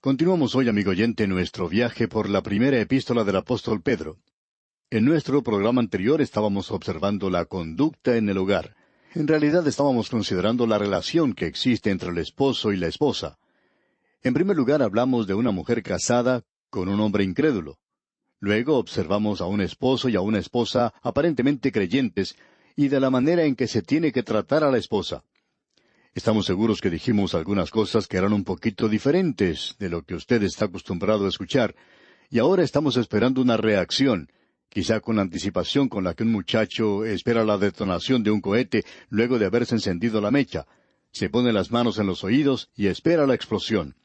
Continuamos hoy, amigo oyente, nuestro viaje por la primera epístola del apóstol Pedro. En nuestro programa anterior estábamos observando la conducta en el hogar. En realidad estábamos considerando la relación que existe entre el esposo y la esposa. En primer lugar hablamos de una mujer casada con un hombre incrédulo. Luego observamos a un esposo y a una esposa aparentemente creyentes y de la manera en que se tiene que tratar a la esposa. Estamos seguros que dijimos algunas cosas que eran un poquito diferentes de lo que usted está acostumbrado a escuchar, y ahora estamos esperando una reacción, quizá con la anticipación con la que un muchacho espera la detonación de un cohete luego de haberse encendido la mecha. Se pone las manos en los oídos y espera la explosión.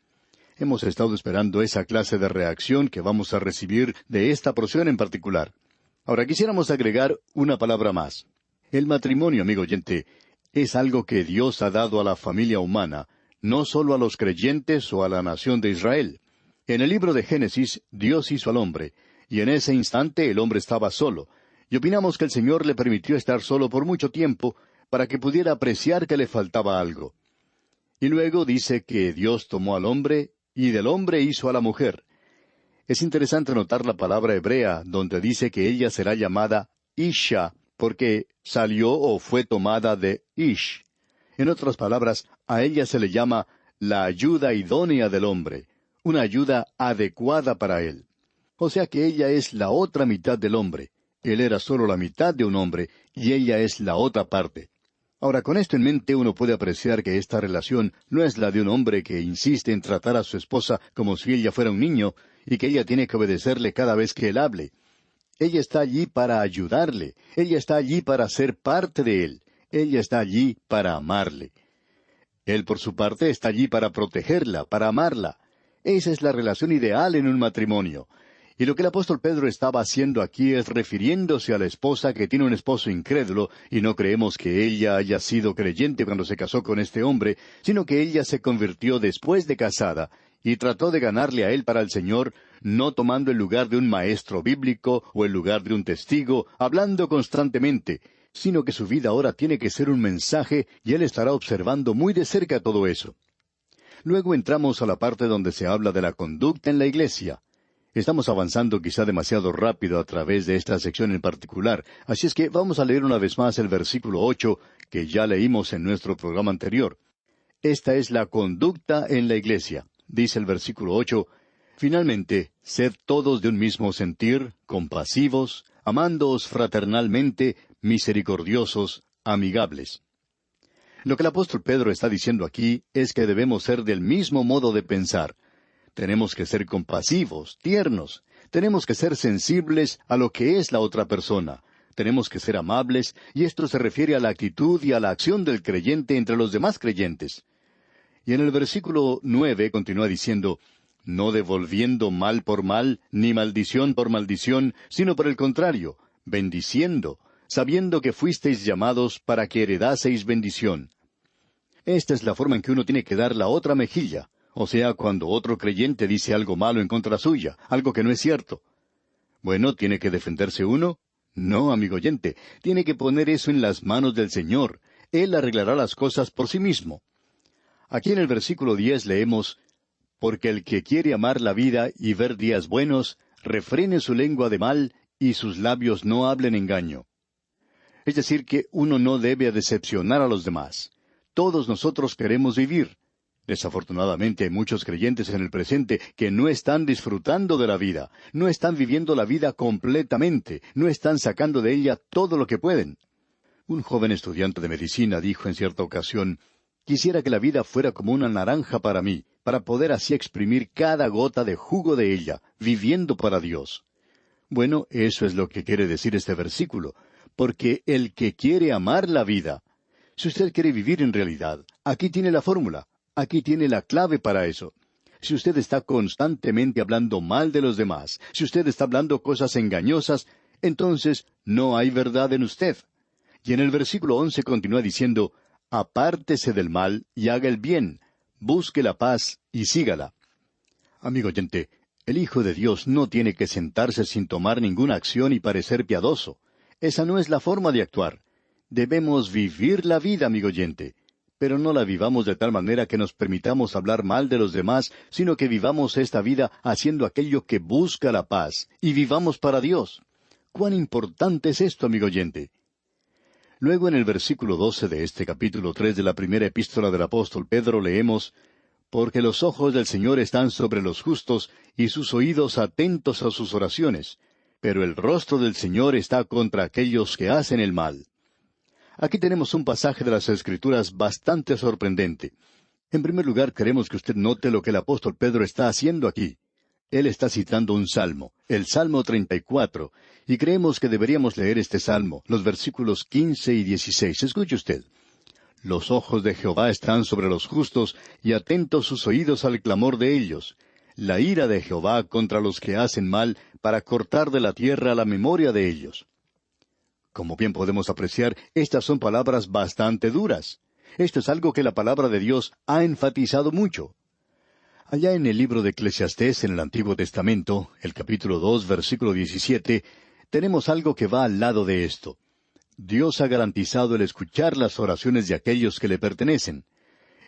Hemos estado esperando esa clase de reacción que vamos a recibir de esta porción en particular. Ahora quisiéramos agregar una palabra más. El matrimonio, amigo oyente, es algo que Dios ha dado a la familia humana, no solo a los creyentes o a la nación de Israel. En el libro de Génesis, Dios hizo al hombre, y en ese instante el hombre estaba solo, y opinamos que el Señor le permitió estar solo por mucho tiempo para que pudiera apreciar que le faltaba algo. Y luego dice que Dios tomó al hombre, y del hombre hizo a la mujer. Es interesante notar la palabra hebrea, donde dice que ella será llamada Isha, porque salió o fue tomada de Ish. En otras palabras, a ella se le llama la ayuda idónea del hombre, una ayuda adecuada para él. O sea que ella es la otra mitad del hombre. Él era solo la mitad de un hombre, y ella es la otra parte. Ahora, con esto en mente uno puede apreciar que esta relación no es la de un hombre que insiste en tratar a su esposa como si ella fuera un niño, y que ella tiene que obedecerle cada vez que él hable. Ella está allí para ayudarle. Ella está allí para ser parte de él. Ella está allí para amarle. Él, por su parte, está allí para protegerla, para amarla. Esa es la relación ideal en un matrimonio. Y lo que el apóstol Pedro estaba haciendo aquí es refiriéndose a la esposa que tiene un esposo incrédulo, y no creemos que ella haya sido creyente cuando se casó con este hombre, sino que ella se convirtió después de casada, y trató de ganarle a él para el Señor, no tomando el lugar de un maestro bíblico o el lugar de un testigo, hablando constantemente, sino que su vida ahora tiene que ser un mensaje y él estará observando muy de cerca todo eso. Luego entramos a la parte donde se habla de la conducta en la iglesia. Estamos avanzando quizá demasiado rápido a través de esta sección en particular, así es que vamos a leer una vez más el versículo 8, que ya leímos en nuestro programa anterior. Esta es la conducta en la iglesia. Dice el versículo 8, «Finalmente, sed todos de un mismo sentir, compasivos, amándoos fraternalmente, misericordiosos, amigables». Lo que el apóstol Pedro está diciendo aquí es que debemos ser del mismo modo de pensar. Tenemos que ser compasivos, tiernos. Tenemos que ser sensibles a lo que es la otra persona. Tenemos que ser amables, y esto se refiere a la actitud y a la acción del creyente entre los demás creyentes. Y en el versículo 9 continúa diciendo, «No devolviendo mal por mal, ni maldición por maldición, sino por el contrario, bendiciendo, sabiendo que fuisteis llamados para que heredaseis bendición». Esta es la forma en que uno tiene que dar la otra mejilla, o sea, cuando otro creyente dice algo malo en contra suya, algo que no es cierto. Bueno, ¿tiene que defenderse uno? No, amigo oyente, tiene que poner eso en las manos del Señor. Él arreglará las cosas por sí mismo. Aquí en el versículo 10 leemos, «Porque el que quiere amar la vida y ver días buenos, refrene su lengua de mal, y sus labios no hablen engaño». Es decir, que uno no debe decepcionar a los demás. Todos nosotros queremos vivir. Desafortunadamente hay muchos creyentes en el presente que no están disfrutando de la vida, no están viviendo la vida completamente, no están sacando de ella todo lo que pueden. Un joven estudiante de medicina dijo en cierta ocasión, «Quisiera que la vida fuera como una naranja para mí, para poder así exprimir cada gota de jugo de ella, viviendo para Dios». Bueno, eso es lo que quiere decir este versículo, porque el que quiere amar la vida. Si usted quiere vivir en realidad, aquí tiene la fórmula, aquí tiene la clave para eso. Si usted está constantemente hablando mal de los demás, si usted está hablando cosas engañosas, entonces no hay verdad en usted. Y en el versículo 11 continúa diciendo, «Apártese del mal y haga el bien, busque la paz y sígala». Amigo oyente, el Hijo de Dios no tiene que sentarse sin tomar ninguna acción y parecer piadoso. Esa no es la forma de actuar. Debemos vivir la vida, amigo oyente. pero no la vivamos de tal manera que nos permitamos hablar mal de los demás, sino que vivamos esta vida haciendo aquello que busca la paz, y vivamos para Dios. ¿Cuán importante es esto, amigo oyente? Luego en el versículo 12 de este capítulo 3 de la primera epístola del apóstol Pedro leemos: «Porque los ojos del Señor están sobre los justos, y sus oídos atentos a sus oraciones, pero el rostro del Señor está contra aquellos que hacen el mal». Aquí tenemos un pasaje de las Escrituras bastante sorprendente. En primer lugar, queremos que usted note lo que el apóstol Pedro está haciendo aquí. Él está citando un salmo, el Salmo 34, y creemos que deberíamos leer este salmo, los versículos 15 y 16. Escuche usted. «Los ojos de Jehová están sobre los justos, y atentos sus oídos al clamor de ellos. La ira de Jehová contra los que hacen mal, para cortar de la tierra la memoria de ellos». Como bien podemos apreciar, estas son palabras bastante duras. Esto es algo que la palabra de Dios ha enfatizado mucho. Allá en el libro de Eclesiastés, en el Antiguo Testamento, el capítulo 2, versículo 17, tenemos algo que va al lado de esto. Dios ha garantizado el escuchar las oraciones de aquellos que le pertenecen.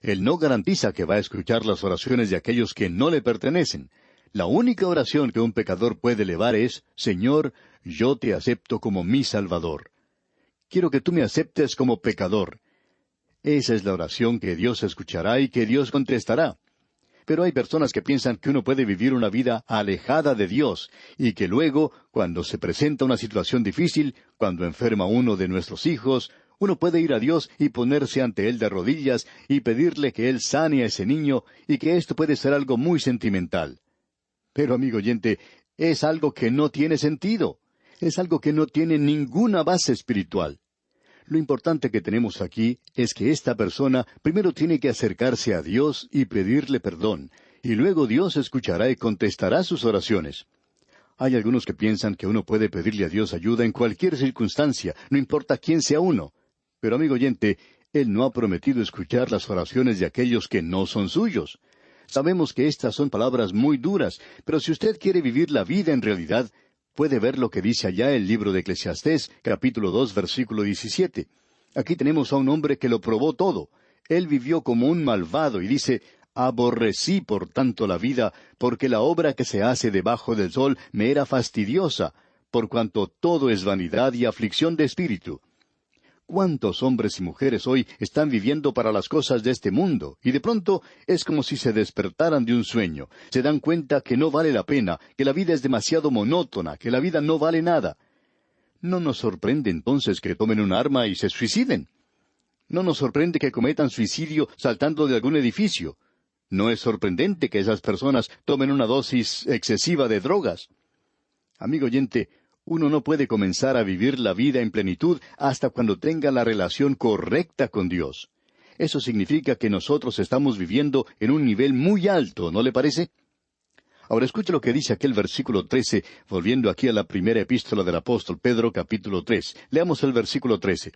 Él no garantiza que va a escuchar las oraciones de aquellos que no le pertenecen. La única oración que un pecador puede elevar es: «Señor, yo te acepto como mi Salvador. Quiero que tú me aceptes como pecador». Esa es la oración que Dios escuchará y que Dios contestará. Pero hay personas que piensan que uno puede vivir una vida alejada de Dios, y que luego, cuando se presenta una situación difícil, cuando enferma uno de nuestros hijos, uno puede ir a Dios y ponerse ante Él de rodillas y pedirle que Él sane a ese niño, y que esto puede ser algo muy sentimental. Pero, amigo oyente, es algo que no tiene sentido. Es algo que no tiene ninguna base espiritual. Lo importante que tenemos aquí es que esta persona primero tiene que acercarse a Dios y pedirle perdón, y luego Dios escuchará y contestará sus oraciones. Hay algunos que piensan que uno puede pedirle a Dios ayuda en cualquier circunstancia, no importa quién sea uno. Pero, amigo oyente, Él no ha prometido escuchar las oraciones de aquellos que no son suyos. Sabemos que estas son palabras muy duras, pero si usted quiere vivir la vida en realidad, puede ver lo que dice allá el libro de Eclesiastés, capítulo 2, versículo 17. Aquí tenemos a un hombre que lo probó todo. Él vivió como un malvado y dice: «Aborrecí por tanto la vida, porque la obra que se hace debajo del sol me era fastidiosa, por cuanto todo es vanidad y aflicción de espíritu». ¿Cuántos hombres y mujeres hoy están viviendo para las cosas de este mundo? Y de pronto es como si se despertaran de un sueño. Se dan cuenta que no vale la pena, que la vida es demasiado monótona, que la vida no vale nada. No nos sorprende entonces que tomen un arma y se suiciden. No nos sorprende que cometan suicidio saltando de algún edificio. No es sorprendente que esas personas tomen una dosis excesiva de drogas. Amigo oyente, uno no puede comenzar a vivir la vida en plenitud hasta cuando tenga la relación correcta con Dios. Eso significa que nosotros estamos viviendo en un nivel muy alto, ¿no le parece? Ahora escuche lo que dice aquel versículo 13, volviendo aquí a la primera epístola del apóstol Pedro, capítulo 3. Leamos el versículo 13.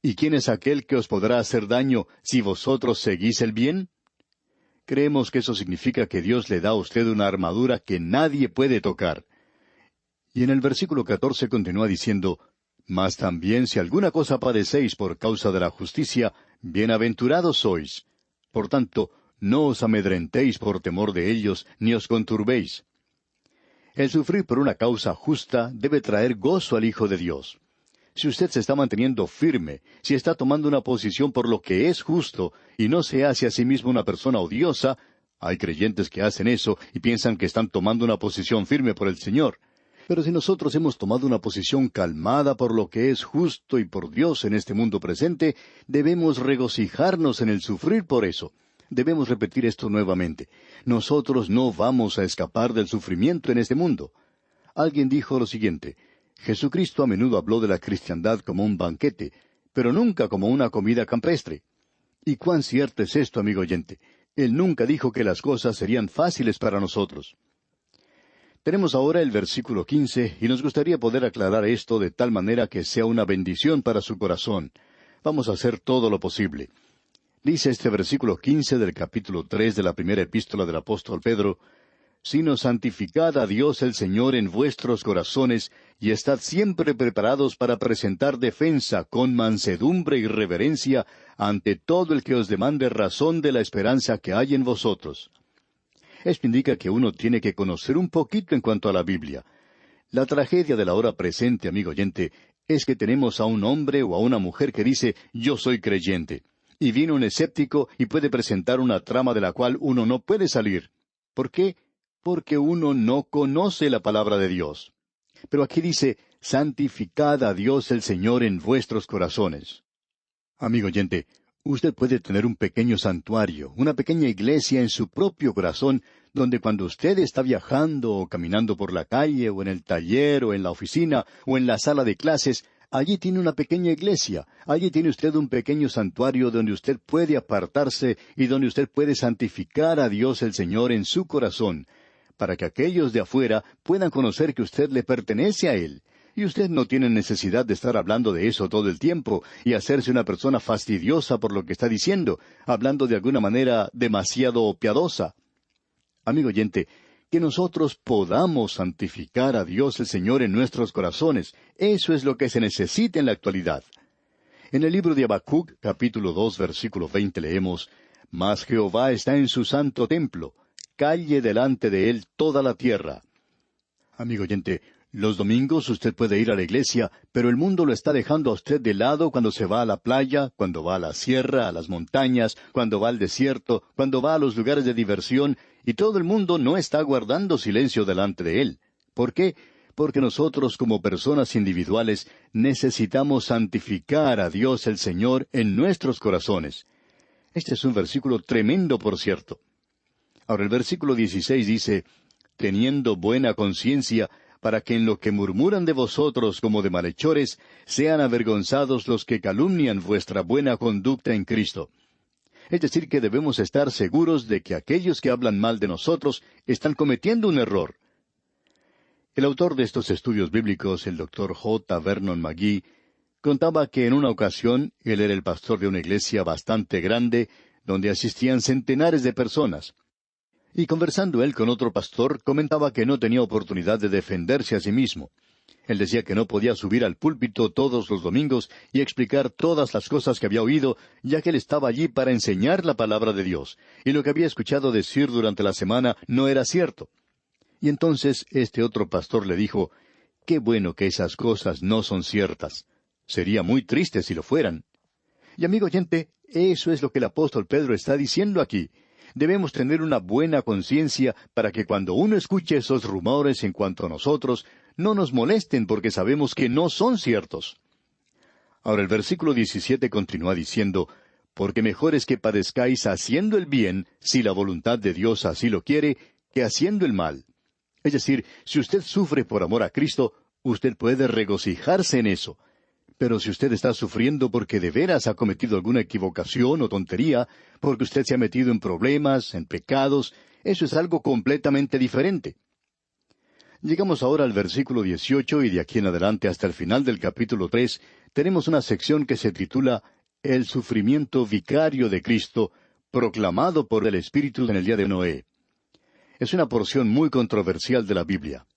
«¿Y quién es aquel que os podrá hacer daño si vosotros seguís el bien?» Creemos que eso significa que Dios le da a usted una armadura que nadie puede tocar. Y en el versículo 14 continúa diciendo: «Mas también si alguna cosa padecéis por causa de la justicia, bienaventurados sois. Por tanto, no os amedrentéis por temor de ellos, ni os conturbéis». El sufrir por una causa justa debe traer gozo al Hijo de Dios. Si usted se está manteniendo firme, si está tomando una posición por lo que es justo, y no se hace a sí mismo una persona odiosa, hay creyentes que hacen eso y piensan que están tomando una posición firme por el Señor. Pero si nosotros hemos tomado una posición calmada por lo que es justo y por Dios en este mundo presente, debemos regocijarnos en el sufrir por eso. Debemos repetir esto nuevamente. Nosotros no vamos a escapar del sufrimiento en este mundo. Alguien dijo lo siguiente: Jesucristo a menudo habló de la cristiandad como un banquete, pero nunca como una comida campestre. ¿Y cuán cierto es esto, amigo oyente? Él nunca dijo que las cosas serían fáciles para nosotros. Tenemos ahora el versículo 15, y nos gustaría poder aclarar esto de tal manera que sea una bendición para su corazón. Vamos a hacer todo lo posible. Dice este versículo 15 del capítulo 3 de la primera epístola del apóstol Pedro: sino santificad a Dios el Señor en vuestros corazones, y estad siempre preparados para presentar defensa con mansedumbre y reverencia ante todo el que os demande razón de la esperanza que hay en vosotros. Esto indica que uno tiene que conocer un poquito en cuanto a la Biblia. La tragedia de la hora presente, amigo oyente, es que tenemos a un hombre o a una mujer que dice, yo soy creyente, y viene un escéptico y puede presentar una trama de la cual uno no puede salir. ¿Por qué? Porque uno no conoce la palabra de Dios. Pero aquí dice, santificad a Dios el Señor en vuestros corazones. Amigo oyente, usted puede tener un pequeño santuario, una pequeña iglesia en su propio corazón, donde cuando usted está viajando o caminando por la calle o en el taller o en la oficina o en la sala de clases, allí tiene una pequeña iglesia, allí tiene usted un pequeño santuario donde usted puede apartarse y donde usted puede santificar a Dios el Señor en su corazón, para que aquellos de afuera puedan conocer que usted le pertenece a Él. Y usted no tiene necesidad de estar hablando de eso todo el tiempo y hacerse una persona fastidiosa por lo que está diciendo, hablando de alguna manera demasiado piadosa. Amigo oyente, que nosotros podamos santificar a Dios el Señor en nuestros corazones, eso es lo que se necesita en la actualidad. En el libro de Habacuc, capítulo 2, versículo 20, leemos, Mas Jehová está en su santo templo, calle delante de él toda la tierra. Amigo oyente, los domingos usted puede ir a la iglesia, pero el mundo lo está dejando a usted de lado cuando se va a la playa, cuando va a la sierra, a las montañas, cuando va al desierto, cuando va a los lugares de diversión, y todo el mundo no está guardando silencio delante de él. ¿Por qué? Porque nosotros como personas individuales necesitamos santificar a Dios el Señor en nuestros corazones. Este es un versículo tremendo, por cierto. Ahora el versículo 16 dice, teniendo buena conciencia, para que en lo que murmuran de vosotros como de malhechores, sean avergonzados los que calumnian vuestra buena conducta en Cristo. Es decir, que debemos estar seguros de que aquellos que hablan mal de nosotros están cometiendo un error. El autor de estos estudios bíblicos, el Dr. J. Vernon McGee, contaba que en una ocasión él era el pastor de una iglesia bastante grande, donde asistían centenares de personas. Y conversando él con otro pastor, comentaba que no tenía oportunidad de defenderse a sí mismo. Él decía que no podía subir al púlpito todos los domingos y explicar todas las cosas que había oído, ya que él estaba allí para enseñar la palabra de Dios, y lo que había escuchado decir durante la semana no era cierto. Y entonces este otro pastor le dijo, «Qué bueno que esas cosas no son ciertas. Sería muy triste si lo fueran». Y amigo oyente, eso es lo que el apóstol Pedro está diciendo aquí. Debemos tener una buena conciencia para que cuando uno escuche esos rumores en cuanto a nosotros, no nos molesten porque sabemos que no son ciertos. Ahora el versículo 17 continúa diciendo, «Porque mejor es que padezcáis haciendo el bien, si la voluntad de Dios así lo quiere, que haciendo el mal». Es decir, si usted sufre por amor a Cristo, usted puede regocijarse en eso. Pero si usted está sufriendo porque de veras ha cometido alguna equivocación o tontería, porque usted se ha metido en problemas, en pecados, eso es algo completamente diferente. Llegamos ahora al versículo 18 y de aquí en adelante hasta el final del capítulo 3, tenemos una sección que se titula El sufrimiento vicario de Cristo, proclamado por el Espíritu en el día de Noé. Es una porción muy controversial de la Biblia.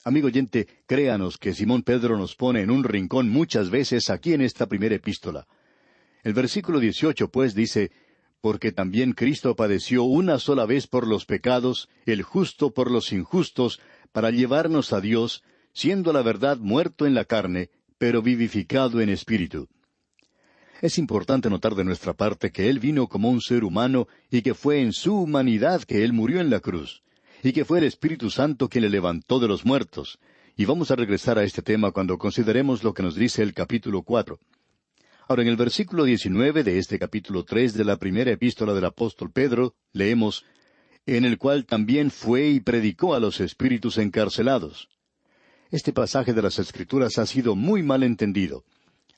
Amigo oyente, créanos que Simón Pedro nos pone en un rincón muchas veces aquí en esta primera epístola. El versículo 18, pues, dice, «Porque también Cristo padeció una sola vez por los pecados, el justo por los injustos, para llevarnos a Dios, siendo la verdad muerto en la carne, pero vivificado en espíritu». Es importante notar de nuestra parte que Él vino como un ser humano y que fue en su humanidad que Él murió en la cruz, y que fue el Espíritu Santo quien le levantó de los muertos. Y vamos a regresar a este tema cuando consideremos lo que nos dice el capítulo 4. Ahora, en el versículo 19 de este capítulo 3 de la primera epístola del apóstol Pedro, leemos, «En el cual también fue y predicó a los espíritus encarcelados». Este pasaje de las Escrituras ha sido muy mal entendido.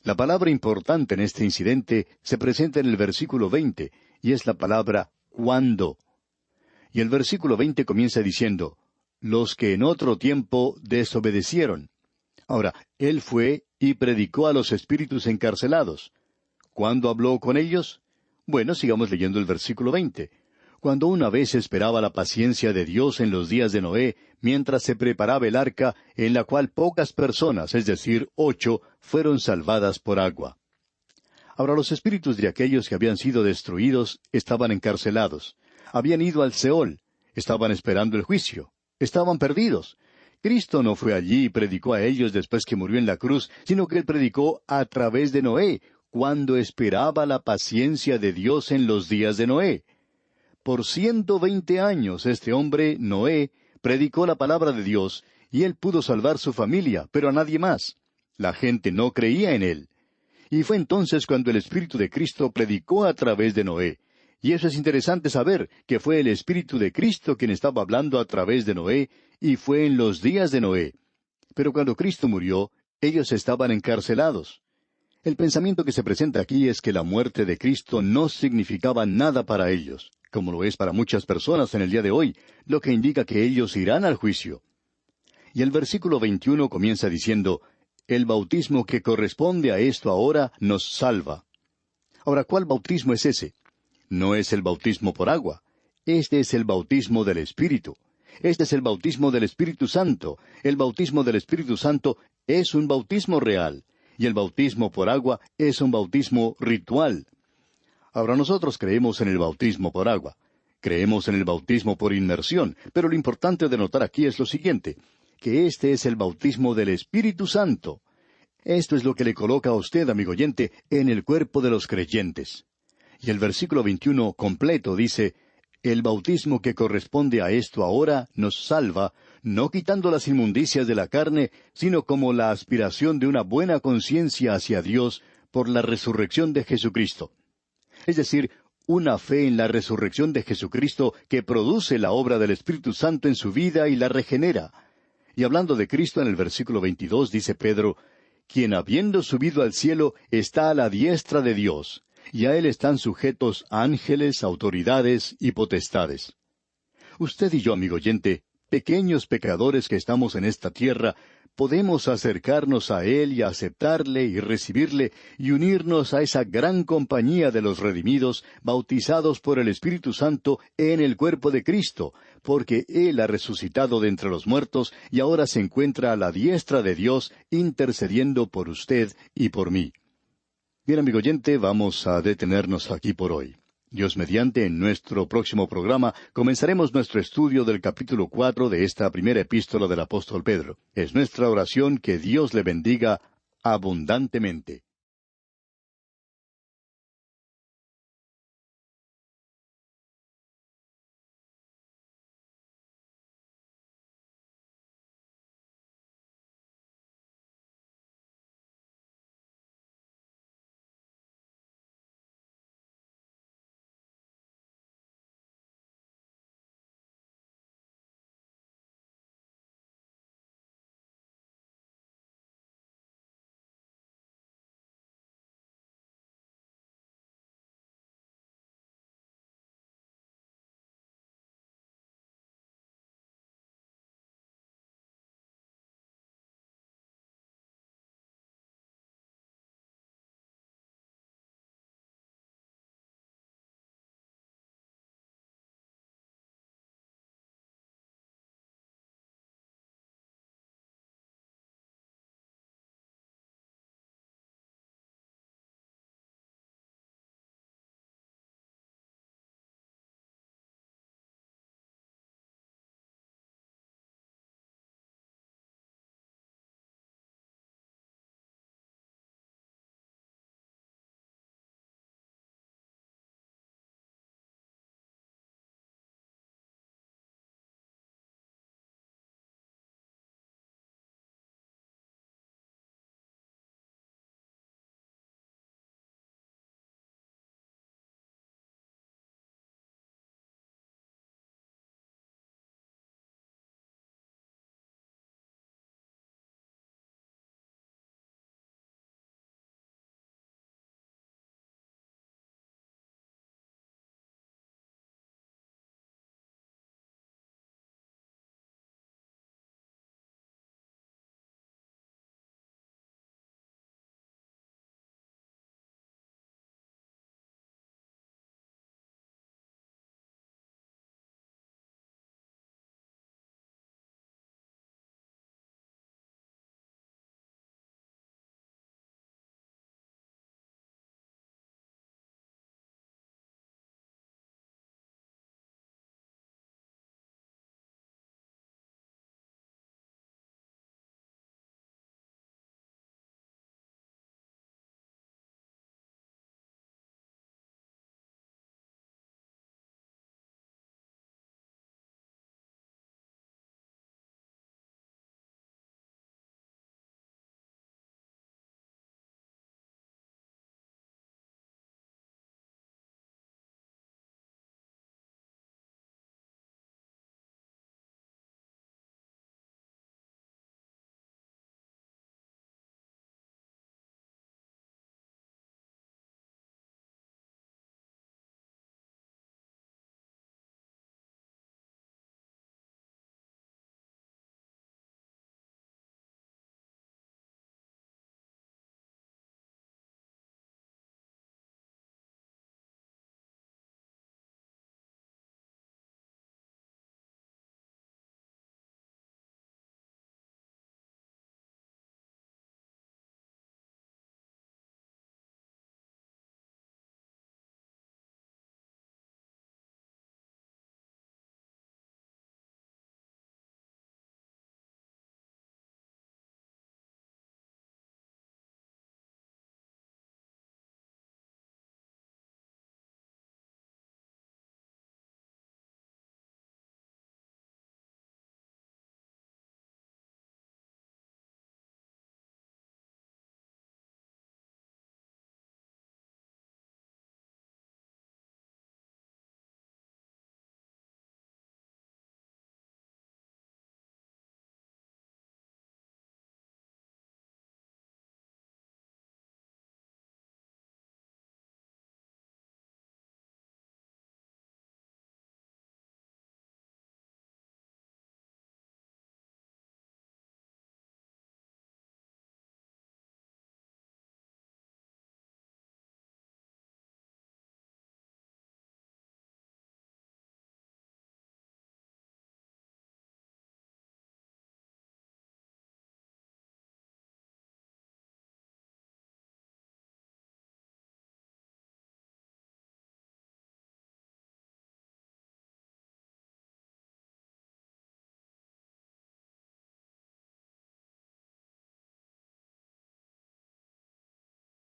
La palabra importante en este incidente se presenta en el versículo 20, y es la palabra «cuando». Y el versículo 20 comienza diciendo, «los que en otro tiempo desobedecieron». Ahora, Él fue y predicó a los espíritus encarcelados. ¿Cuándo habló con ellos? Bueno, sigamos leyendo el versículo 20. Cuando una vez esperaba la paciencia de Dios en los días de Noé, mientras se preparaba el arca, en la cual pocas personas, es decir, 8, fueron salvadas por agua. Ahora los espíritus de aquellos que habían sido destruidos estaban encarcelados. Habían ido al Seol. Estaban esperando el juicio. Estaban perdidos. Cristo no fue allí y predicó a ellos después que murió en la cruz, sino que Él predicó a través de Noé, cuando esperaba la paciencia de Dios en los días de Noé. Por 120 años este hombre, Noé, predicó la palabra de Dios, y él pudo salvar su familia, pero a nadie más. La gente no creía en él. Y fue entonces cuando el Espíritu de Cristo predicó a través de Noé. Y eso es interesante saber, que fue el Espíritu de Cristo quien estaba hablando a través de Noé, y fue en los días de Noé. Pero cuando Cristo murió, ellos estaban encarcelados. El pensamiento que se presenta aquí es que la muerte de Cristo no significaba nada para ellos, como lo es para muchas personas en el día de hoy, lo que indica que ellos irán al juicio. Y el versículo 21 comienza diciendo, el bautismo que corresponde a esto ahora nos salva. Ahora, ¿cuál bautismo es ese? No es el bautismo por agua. Este es el bautismo del Espíritu. Este es el bautismo del Espíritu Santo. El bautismo del Espíritu Santo es un bautismo real. Y el bautismo por agua es un bautismo ritual. Ahora nosotros creemos en el bautismo por agua. Creemos en el bautismo por inmersión. Pero lo importante de notar aquí es lo siguiente, que este es el bautismo del Espíritu Santo. Esto es lo que le coloca a usted, amigo oyente, en el cuerpo de los creyentes. Y el versículo 21 completo dice, el bautismo que corresponde a esto ahora nos salva, no quitando las inmundicias de la carne, sino como la aspiración de una buena conciencia hacia Dios por la resurrección de Jesucristo. Es decir, una fe en la resurrección de Jesucristo que produce la obra del Espíritu Santo en su vida y la regenera. Y hablando de Cristo en el versículo 22 dice Pedro, quien habiendo subido al cielo está a la diestra de Dios, y a él están sujetos ángeles, autoridades y potestades. Usted y yo, amigo oyente, pequeños pecadores que estamos en esta tierra, podemos acercarnos a Él y aceptarle y recibirle y unirnos a esa gran compañía de los redimidos, bautizados por el Espíritu Santo en el cuerpo de Cristo, porque Él ha resucitado de entre los muertos y ahora se encuentra a la diestra de Dios intercediendo por usted y por mí. Bien, amigo oyente, vamos a detenernos aquí por hoy. Dios mediante, en nuestro próximo programa comenzaremos nuestro estudio del capítulo 4 de esta primera epístola del apóstol Pedro. Es nuestra oración que Dios le bendiga abundantemente.